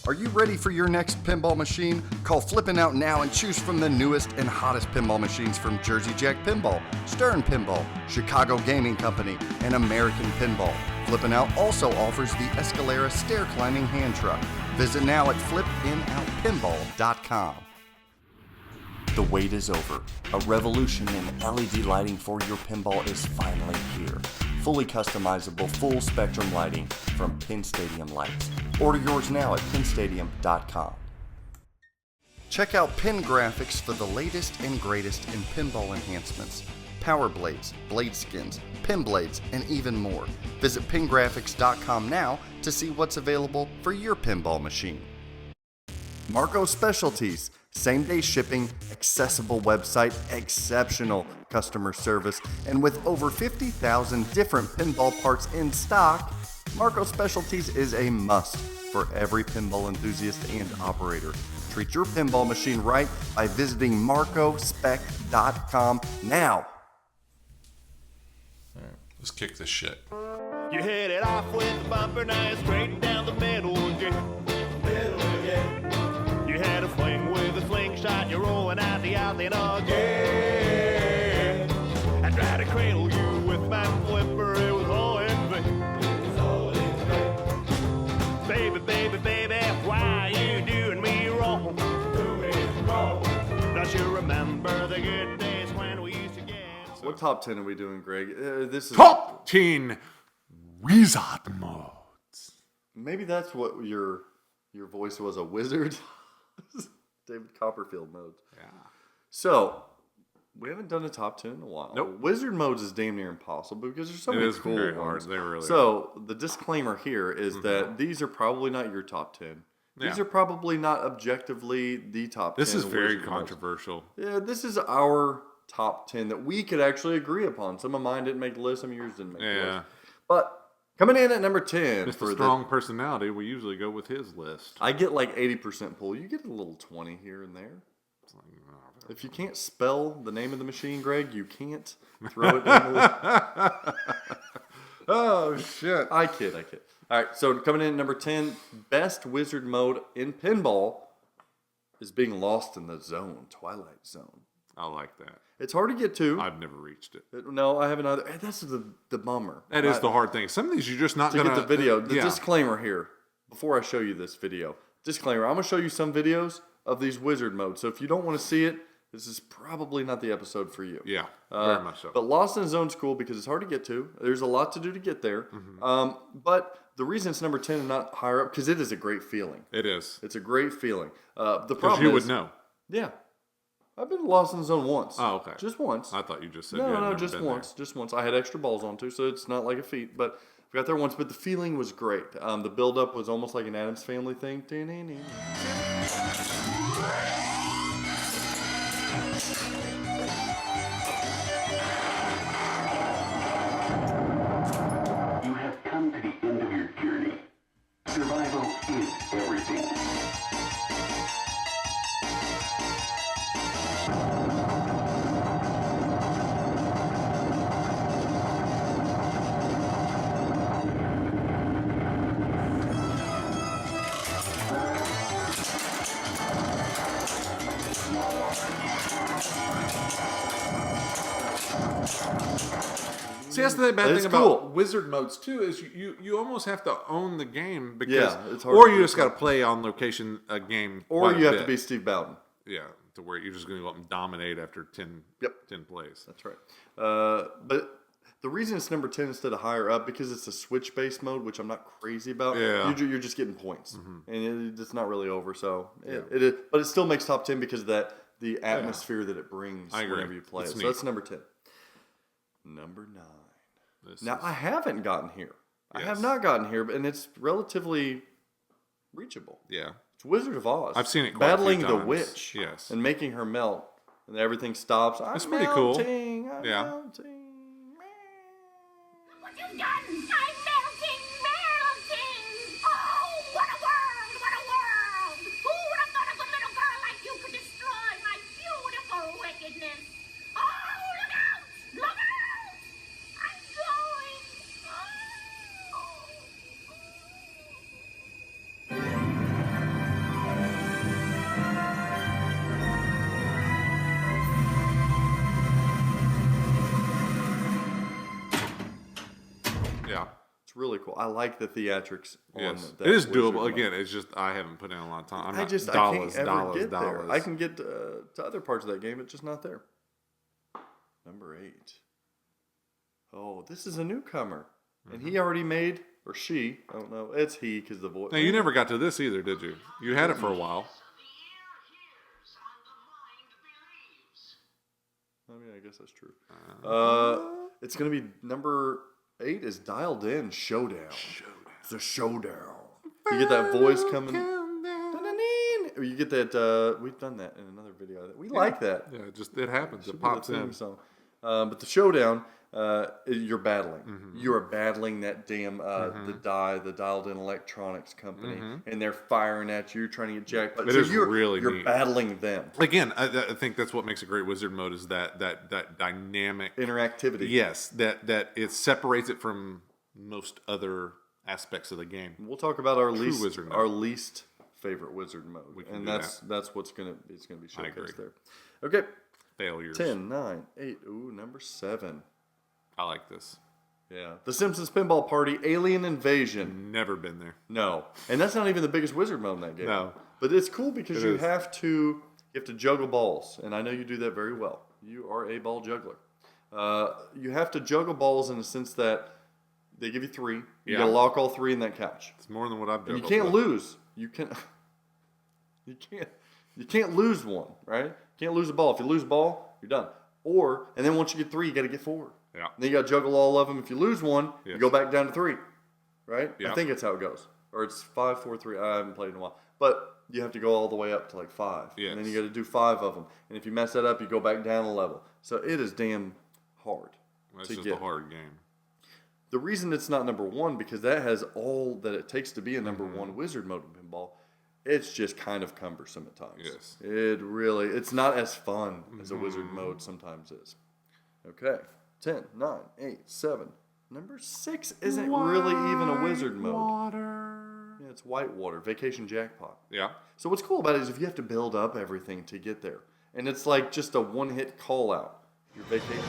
Are you ready for your next pinball machine? Call Flippin' Out now and choose from the newest and hottest pinball machines from Jersey Jack Pinball, Stern Pinball, Chicago Gaming Company, and American Pinball. Flippin' Out also offers the Escalera stair climbing hand truck. Visit now at flippinoutpinball.com. The wait is over. A revolution in LED lighting for your pinball is finally here. Fully customizable, full spectrum lighting from Pin Stadium Lights. Order yours now at pinstadium.com. Check out Pin Graphics for the latest and greatest in pinball enhancements. Power blades, blade skins, pin blades, and even more. Visit pingraphics.com now to see what's available for your pinball machine. Marco Specialties. Same-day shipping, accessible website, exceptional customer service, and with over 50,000 different pinball parts in stock, Marco Specialties is a must for every pinball enthusiast and operator. Treat your pinball machine right by visiting marcospec.com now. All right, let's kick this shit. You hit it off with the bumper, now you're straight down the middle again. You had a fling with a slingshot, you're rolling out the again. I tried to cradle you with my flipper, it was all in vain. Baby, baby, baby, why you doing me wrong? Don't you remember the good days when we used to get... What top 10 are we doing, Greg? This is Top 10 Wizard modes. Maybe that's what your voice was, a wizard. David Copperfield modes. Yeah. So, we haven't done a top 10 in a while. Nope. Wizard modes is damn near impossible because there's so many cool very ones. hard. They really so, the disclaimer here is that these are probably not your top 10. These Yeah. are probably not objectively the top 10. This is very Wizard modes. controversial. Yeah, this is our top 10 that we could actually agree upon. Some of mine didn't make the list, some of yours didn't make the Yeah. list. But coming in at number 10 With for a strong personality, we usually go with his list. I get like 80% pull. You get a little 20 here and there. It's like, oh, If you can't spell the name of the machine, Greg, you can't throw it in the oh, shit. I kid. All right, so coming in at number 10, best wizard mode in pinball is being lost in the zone, Twilight Zone. I like that. It's hard to get to. I've never reached it. No, I haven't either. And that's the bummer. That is the hard thing. Some of these you're just not To going get the video, the yeah. disclaimer here, before I show you this video. Disclaimer, I'm going to show you some videos of these wizard modes. So if you don't want to see it, this is probably not the episode for you. Yeah, very much so. But Lost in the Zone's cool because it's hard to get to. There's a lot to do to get there. But the reason it's number 10 and not higher up, because it is a great feeling. It is. It's a great feeling. The Because problem you is, would know. Yeah. I've been lost in the zone once. Oh, okay. Just once. I thought you just said you No, had no, never just been once. Just once. I had extra balls on too, so it's not like a feat. But I got there once, but the feeling was great. The build-up was almost like an Addams Family thing. You have come to the end of your journey. Survival is everything. See, that's the bad It's thing about cool. wizard modes too is you almost have to own the game because Yeah, it's hard or to you do just got to that. play on location a game Or quite a you have bit. to be Steve Bowden. Yeah, to where you're just going to go up and dominate after 10 plays. That's right. But the reason it's number 10 instead of higher up, because it's a switch-based mode, which I'm not crazy about. Yeah. You're just getting points. And it's not really over, so it is. But it still makes top 10 because of the atmosphere that it brings I agree. whenever you play It's it. So neat. that's number 10. Number 9. This Now, is- I haven't gotten here. I have Yes. not gotten here, and it's relatively reachable. yeah. It's Wizard of Oz. I've seen it quite a few battling the times. witch. Yes. And making her melt, and everything stops. That's pretty cool. I'm Yeah. melting. What you done? I'm melting, melting. Oh, what a world, what a world. Who would have thought a good little girl like you could destroy my beautiful wickedness? Oh, look out, look out. I'm going. Oh. Yeah. It's really cool. I like the theatrics on Yes. that It is wizard doable. mode. Again, it's just I haven't put in a lot of time. I'm I not can't dollars. ever get there. I can get to other parts of that game, it's just not there. Number 8. Oh, this is a newcomer. And he already made, or she, I don't know. It's he because the voice. Now, you never got to this either, did you? You had it for a while. I mean, I guess that's true. It's going to be number 8 is Dialed In Showdown. It's a showdown. You get that voice coming. Or you get that, we've done that in another video. We like that. Yeah, it happens. Should It be pops the theme in. song. But the showdown, you're battling. Mm-hmm. You are battling that damn the Dialed In Electronics company, and they're firing at you, trying to get Jackpot. Mm-hmm. It is really you're neat. battling them. Again, I think that's what makes a great wizard mode is that dynamic Interactivity. Yes, that it separates it from most other aspects of the game. We'll talk about our wizard mode. least favorite wizard mode, can and do that's what's gonna be agree. showcased there. Okay, Failures. 10, 9, 8. Ooh, number 7. I like this. Yeah, the Simpsons Pinball Party Alien Invasion. Never been there. No, and that's not even the biggest wizard mode in that game. No. But it's cool because It you is. have to juggle balls, and I know you do that very well. You are a ball juggler. You have to juggle balls in the sense that they give you 3. You Yeah. gotta lock all 3 in that couch. It's more than what I've done. And you can't lose. You can't lose one, right? You can't lose a ball. If you lose a ball, you're done. And then once you get 3, you got to get 4. Yeah. Then you got to juggle all of them. If you lose one, you Yes. go back down to 3, right? Yeah. I think that's how it goes. Or it's 5, 4, 3. I haven't played in a while. But you have to go all the way up to like 5. Yes. And then you got to do 5 of them. And if you mess that up, you go back down a level. So it is damn hard That's to just get. a hard game. The reason it's not number 1, because that has all that it takes to be a number Mm-hmm. 1 wizard mode in pinball. It's just kind of cumbersome at times. Yes. It's not as fun as a wizard Mm-hmm. mode sometimes is. Okay. 10, 9, 8, 7. Number 6 isn't really even a wizard mode. Water. Yeah, it's Whitewater, Vacation Jackpot. Yeah. So what's cool about it is if you have to build up everything to get there. And it's like just a one-hit call out. Your vacation.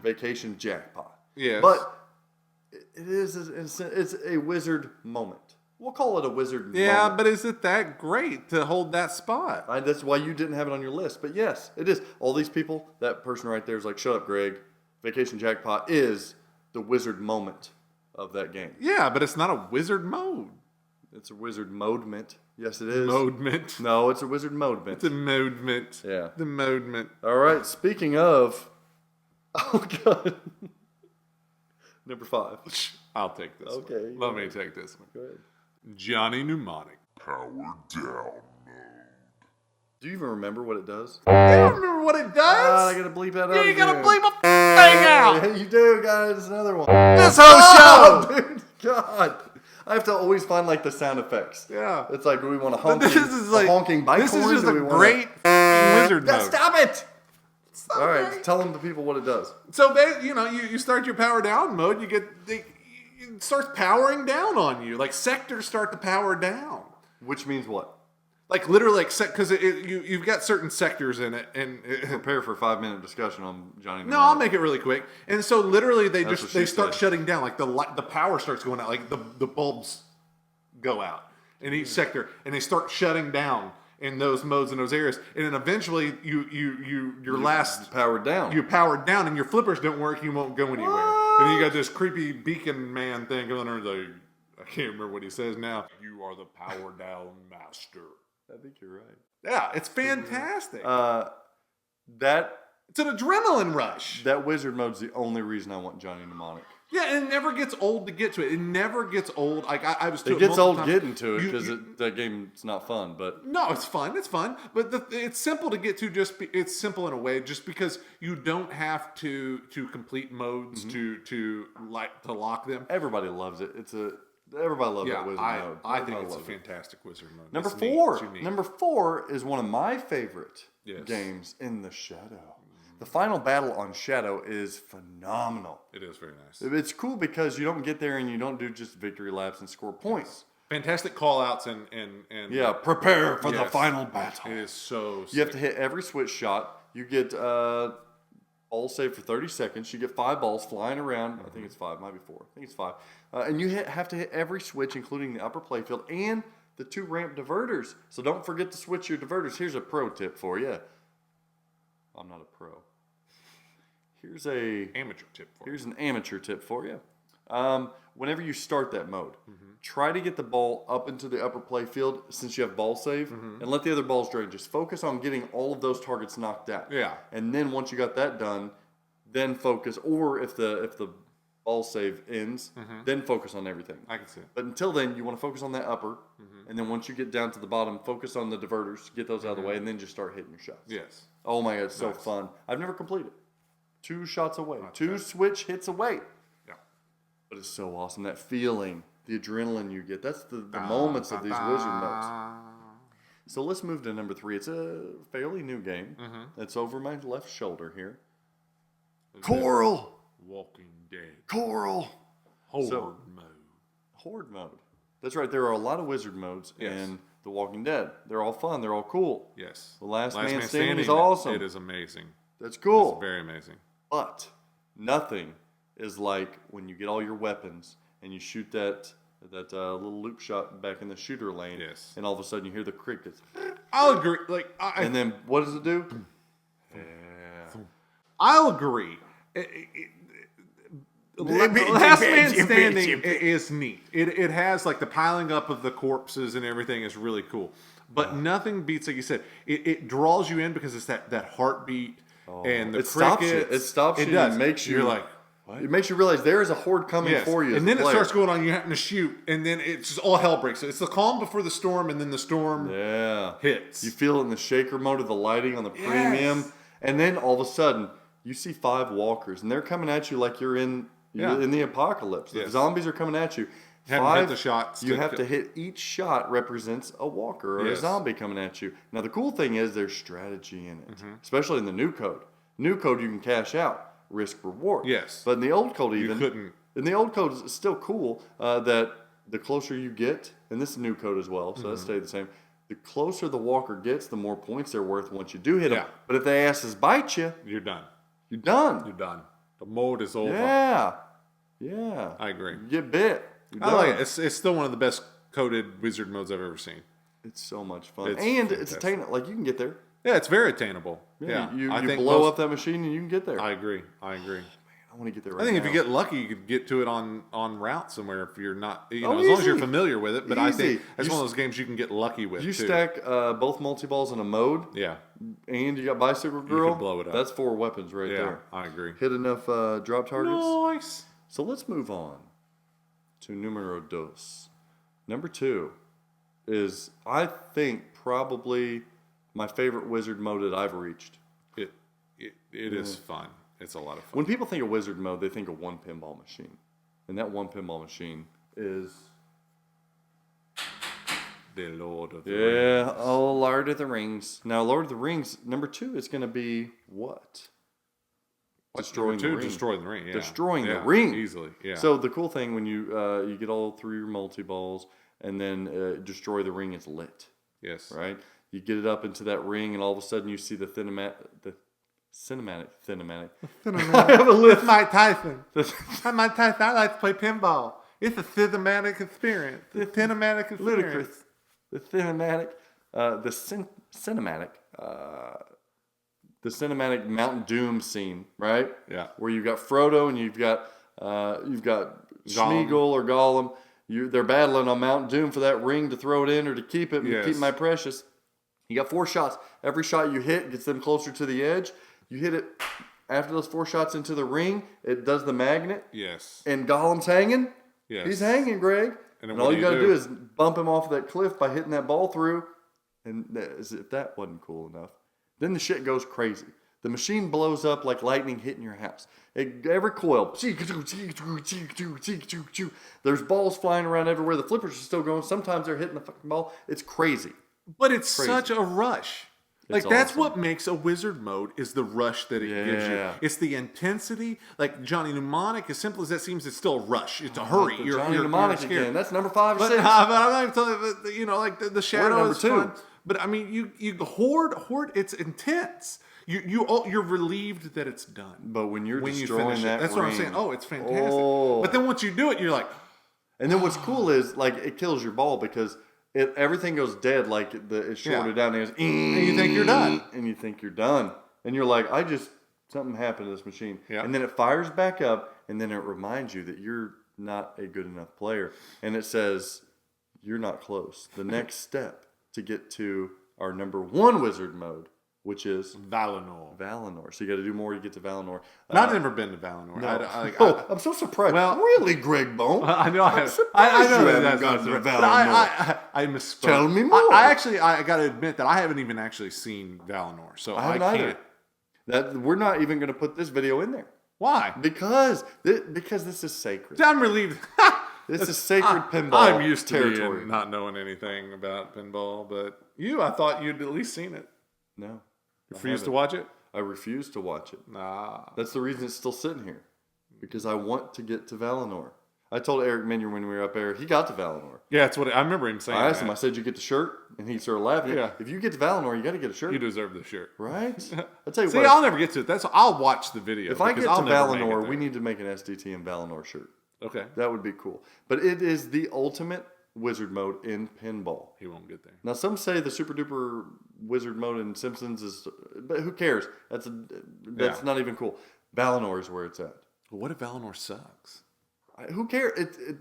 Vacation Jackpot. Yes. But it is it's a wizard moment. We'll call it a wizard Yeah, moment. but is it that great to hold that spot? That's why you didn't have it on your list. But yes, it is. All these people, that person right there is like, shut up, Greg. Vacation Jackpot is the wizard moment of that game. Yeah, but it's not a wizard mode. It's a wizard modement. Yes, it is. Modement. No, it's a wizard modement. It's a modement. Yeah. The modement. All right, speaking of... Oh, God. Number 5. I'll take this Okay, one. Let me take this one. Go ahead. Johnny Mnemonic. Powerdown. Do you even remember what it does? I don't remember what it does. I gotta bleep that out. Yeah, you gotta again. bleep a thing out. Yeah, you do, guys. It's another one. This whole Oh, show. dude, God. I have to always find like the sound effects. Yeah. It's like, do we want a But honking, this is like honking bike this is horn? just Do a we want great wizard mode. Stop it! So All right, great. tell them the people what it does. So you start your power down mode. It starts powering down on you. Like sectors start to power down. Which means what? Like literally, because you've got certain sectors in it, and Prepare for a 5-minute discussion on Johnny. no, I'll make it really quick. And so literally, they That's what she start said. shutting down. Like the power starts going out. Like the bulbs go out in each sector, and they start shutting down in those modes in those areas. And then eventually, your last powered down. you powered down, and your flippers don't work. You won't go anywhere. And then you got this creepy beacon man thing going on. Like, I can't remember what he says now. You are the power down master. I think you're right. Yeah, it's fantastic. That It's an adrenaline rush. wizard mode's the only reason I want Johnny Mnemonic. Yeah, and it never gets old to get to it. It never gets old. Like I was. To It gets old multiple getting times. to it You- because that game's not fun. But No, it's fun. It's fun, but it's simple to get to. It's simple in a way, just because you don't have to complete modes Mm-hmm. to lock them. everybody loves it. Everybody loves Yeah, that wizard mode. I think Everybody it's a loves it. fantastic wizard mode. Number It's neat. 4. It's unique. Number 4 is one of my favorite Yes. games in the shadow. The final battle on Shadow is phenomenal. It is very nice. It's cool because you don't get there and you don't do just victory laps and score points. Fantastic call outs and Yeah, prepare for the Yes. final battle. It is so sick. You have to hit every switch shot. You get ball save for 30 seconds. You get 5 balls flying around. I think it's 5, might be 4. I think it's 5. And you have to hit every switch, including the upper playfield and the 2 ramp diverters. So don't forget to switch your diverters. Here's a pro tip for you. I'm not a pro. Here's an amateur tip for you. Whenever you start that mode, try to get the ball up into the upper play field since you have ball save, and let the other balls drain. Just focus on getting all of those targets knocked out. Yeah. And then once you got that done, then focus. Or if the ball save ends, then focus on everything. I can see it. But until then, you want to focus on that upper, and then once you get down to the bottom, focus on the diverters, get those out of the way, and then just start hitting your shots. Yes. Oh my God, it's so fun. I've never completed. 2 shots away. 2 switch hits away. Yeah. But it's so awesome. That feeling, the adrenaline you get. That's the moments of these wizard modes. So let's move to number 3. It's a fairly new game. It's over my left shoulder here. Coral! Walking Dead. Coral! Horde mode. Horde mode. That's right. There are a lot of wizard modes in The Walking Dead. They're all fun. They're all cool. Yes. The Last Man Standing is awesome. It is amazing. That's cool. It's very amazing. But nothing is like when you get all your weapons and you shoot that little loop shot back in the shooter lane. Yes. And all of a sudden you hear the crickets. I'll agree. And then what does it do? I'll agree. Last Man Standing is neat. It has like the piling up of the corpses and everything is really cool. But nothing beats, like you said, it draws you in because it's that heartbeat and the It stops you. crickets. It stops you. Does. It makes you. You're like, what? It makes you realize there is a horde coming for you. And then it player. starts going on. You having to shoot, and then it's just all hell breaks. So it's the calm before the storm, and then the storm hits. You feel it in the shaker mode of the lighting on the premium, and then all of a sudden you see 5 walkers, and they're coming at you like you're in the apocalypse. The zombies are coming at you. You haven't hit the shots. You have to hit each shot represents a walker or a zombie coming at you. Now the cool thing is there's strategy in it, especially in the new code. New code you can cash out, risk reward. Yes. But in the old code even you couldn't. In the old code it's still cool that the closer you get, and this is new code as well, so that stayed the same. The closer the walker gets, the more points they're worth once you do hit them. Yeah. But if they asses bite you, You're done. you're done. You're done. The mode is over. Yeah. Yeah. I agree. You get bit. You're I like done. it. It's still one of the best coded wizard modes I've ever seen. It's so much fun. It's and it's fantastic. attainable. Like you can get there. Yeah, it's very attainable. Yeah, You I think blow up that machine and you can get there. I agree. I want to get there right I think now. if you get lucky, you could get to it on route somewhere if you're not, as Oh, long as you're easy. familiar with it. But I think Easy. it's You one of those games you can get lucky with. You too. stack both multi-balls in a mode, Yeah, and you got Bicycle Girl, blow it up. That's 4 weapons right yeah, there. I agree. Hit enough drop targets. Nice. So let's move on to numero dos. Number 2 is, I think, probably my favorite wizard mode that I've reached. It is fun. It's a lot of fun. When people think of wizard mode, they think of one pinball machine. And that one pinball machine is... The Lord of the Rings. Yeah, oh, Lord of the Rings. Now, Lord of the Rings, number 2 is going to be what? Destroying the ring. Destroying the ring, yeah. Destroying the ring. Easily, yeah. So the cool thing when you get all through your multi-balls and then destroy the ring, it's lit. Yes. Right? You get it up into that ring and all of a sudden you see the cinematic. I have a lift. Mike Tyson. I'm Mike Tyson. I like to play pinball. It's a cinematic experience. The cinematic experience. Ludicrous. The cinematic. The cinematic Mount Doom scene, right? Yeah. Where you've got Frodo and you've got Smeagol or Gollum. They're battling on Mount Doom for that ring to throw it in or to keep it and keep my precious. You got 4 shots. Every shot you hit gets them closer to the edge. You hit it after those 4 shots into the ring. It does the magnet. Yes. And Gollum's hanging. Yes. He's hanging, Greg. And And all you got to do is bump him off that cliff by hitting that ball through. And if that wasn't cool enough, then the shit goes crazy. The machine blows up like lightning hitting your house. Every coil. There's balls flying around everywhere. The flippers are still going. Sometimes they're hitting the fucking ball. It's crazy. But it's such a rush. Like, that's what makes a wizard mode, is the rush that it gives you. Yeah. It's the intensity. Like, Johnny Mnemonic, as simple as that seems, it's still a rush. It's a hurry. Johnny Mnemonic scared. again. That's number 5 or 6. But I'm not even telling you, you know, like the shadow number is 2. fun. But I mean, you Horde, it's intense. You're relieved that it's done. But when you're you destroying finish that it, that's what I'm ring, saying. Oh, it's fantastic. Oh. But then once you do it, you're like, and then what's cool is, like, it kills your ball because everything goes dead, like it's shorted down, and, and you think you're done. And you think you're done. And you're like, something happened to this machine. Yeah. And then it fires back up, and then it reminds you that you're not a good enough player. And it says, you're not close. The next step to get to our number 1 wizard mode, which is Valinor. So you got to do more to get to Valinor. I've never been to Valinor. No. I'm so surprised. Well, really, Greg Bone? I know. I know that's that's not but I misspoke. Tell me more. I got to admit that I haven't even actually seen Valinor, so I haven't can't. either. We're not even going to put this video in there Why? because this is sacred. I'm relieved. This is sacred pinball. I'm used to territory. not knowing anything about pinball, but I thought you'd at least seen it. No, Refuse to watch it? I refuse to watch it. Nah. That's the reason it's still sitting here, because I want to get to Valinor. I told Eric Minier when we were up there, he got to Valinor. Yeah, that's what I remember him saying. I asked him, I said, "You get the shirt?" And he started laughing. Yeah. If you get to Valinor, you got to get a shirt. You deserve the shirt. Right? I'll tell you See, what. I'll never get to it. I'll watch the video. If I get to I'll never make it Valinor, there. we need to make an Sdtm Valinor shirt. Okay. That would be cool. But it is the ultimate wizard mode in pinball. He won't get there. Now, some say the super duper wizard mode in Simpsons is, but who cares? That's not even cool. Valinor is where it's at. Well, what if Valinor sucks? Who cares?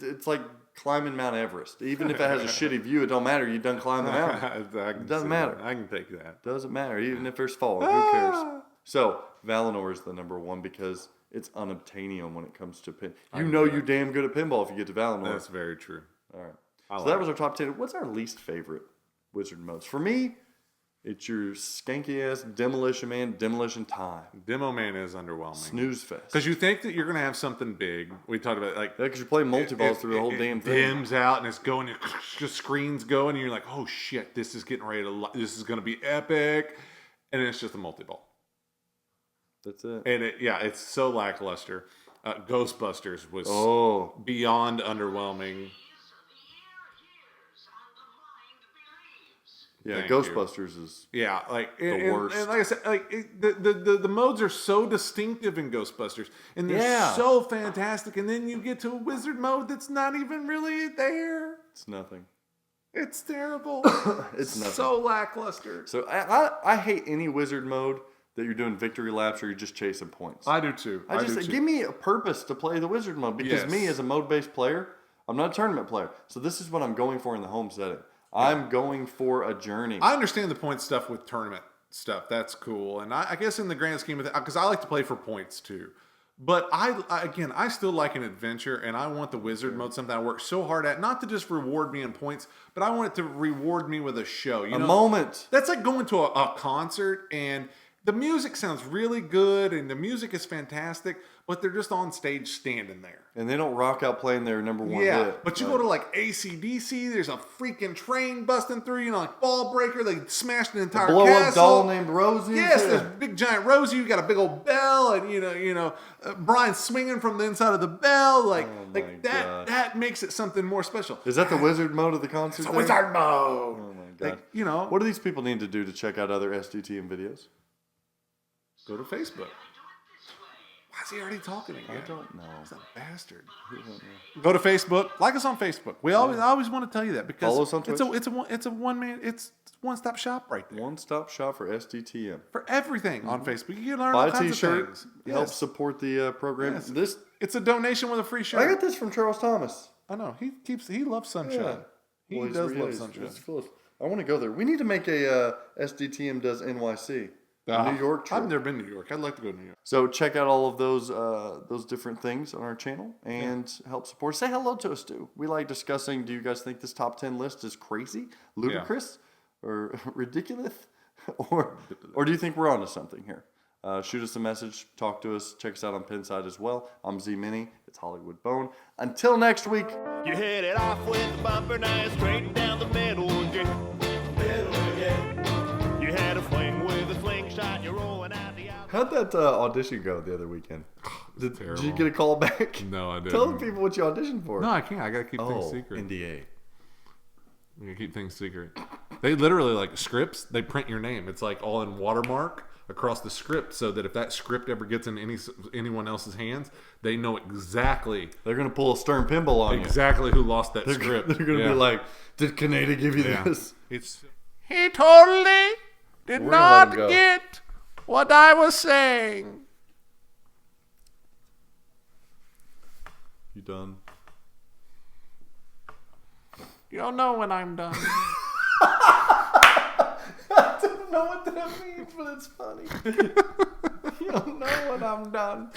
It's like climbing Mount Everest. Even if it has a shitty view, it don't matter. You done climbed the mountain. It doesn't matter. I can take that. Doesn't matter. Even if there's fog, who cares? So Valinor is the number 1 because it's unobtainium when it comes to pin. You're damn good at pinball if you get to Valinor. That's very true. All right. So that was our top 10. What's our least favorite wizard modes? For me, it's your skanky ass Demolition Man, Demolition Time. Demo Man is underwhelming. Snooze fest. Because you think that you're going to have something big. We talked about like. Yeah, because you're playing multi-balls through the whole damn thing. It dims out and it's going, the screen's going, and you're like, oh shit, this is getting ready to, this is going to be epic. And it's just a multi-ball. That's it. And it's so lackluster. Ghostbusters was beyond underwhelming. Yeah, Thank Ghostbusters is like the worst. And like I said, like the modes are so distinctive in Ghostbusters, and they're so fantastic. And then you get to a wizard mode that's not even really there. It's nothing. It's terrible. It's nothing. So lackluster. So I hate any wizard mode that you're doing victory laps or you're just chasing points. I do too. I just give me a purpose to play the wizard mode, because me as a mode-based player, I'm not a tournament player. So this is what I'm going for in the home setting. I'm going for a journey. I understand the point stuff with tournament stuff. That's cool. And I guess in the grand scheme of it, because I like to play for points too. But I still like an adventure, and I want the wizard mode, something I work so hard at, not to just reward me in points, but I want it to reward me with a show. You know, moment. That's like going to a concert, and the music sounds really good, and the music is fantastic, but they're just on stage standing there. And they don't rock out playing their number 1 hit. But you go to like AC/DC, there's a freaking train busting through, you know, like Ball Breaker, they smashed an entire blow up castle. doll named Rosie. Yes, there's a big giant Rosie, you got a big old bell, and you know, Brian swinging from the inside of the bell, like that makes it something more special. Is that the wizard mode of the concert? It's a wizard mode. Oh my god! You know, what do these people need to do to check out other Sdtm videos? Go to Facebook. Why is he already talking again? I don't know. He's a bastard. Go to Facebook. Like us on Facebook. I always want to tell you that, because follow us on Twitch. It's a one-stop shop right there. One-stop shop for Sdtm. For everything on Facebook. You can learn all Buy a kinds t-shirt. of things. Help support the program. Yes. It's a donation with a free shirt. I got this from Charles Thomas. I know. He loves sunshine. Yeah. He does love sunshine. I want to go there. We need to make a Sdtm does NYC. New York trip. I've never been to New York. I'd like to go to New York. So check out all of those different things on our channel and help support. Say hello to us too. We like discussing. Do you guys think this top 10 list is crazy, ludicrous, or ridiculous, or do you think we're onto something here? Shoot us a message. Talk to us. Check us out on Pinside as well. I'm Z Mini. It's Hollywood Bone. Until next week. You hit it off with the bumper, now straight down the middle again. You had a fling shot, you're rolling out the out. How'd that audition go the other weekend? Did you get a call back? No, I didn't. Tell the people what you auditioned for. No, I can't. I gotta keep things secret. NDA. You gotta keep things secret. They literally, like, scripts, they print your name. It's like all in watermark across the script, so that if that script ever gets in anyone else's hands, they know exactly. They're gonna pull a Stern Pinball on you. Exactly who lost that script. They're gonna be like, "Did Kaneda give you this?" It's he totally did We're gonna let him go. get what I was saying. You done? You don't know when I'm done. I don't know what that means, but it's funny. You don't know when I'm done.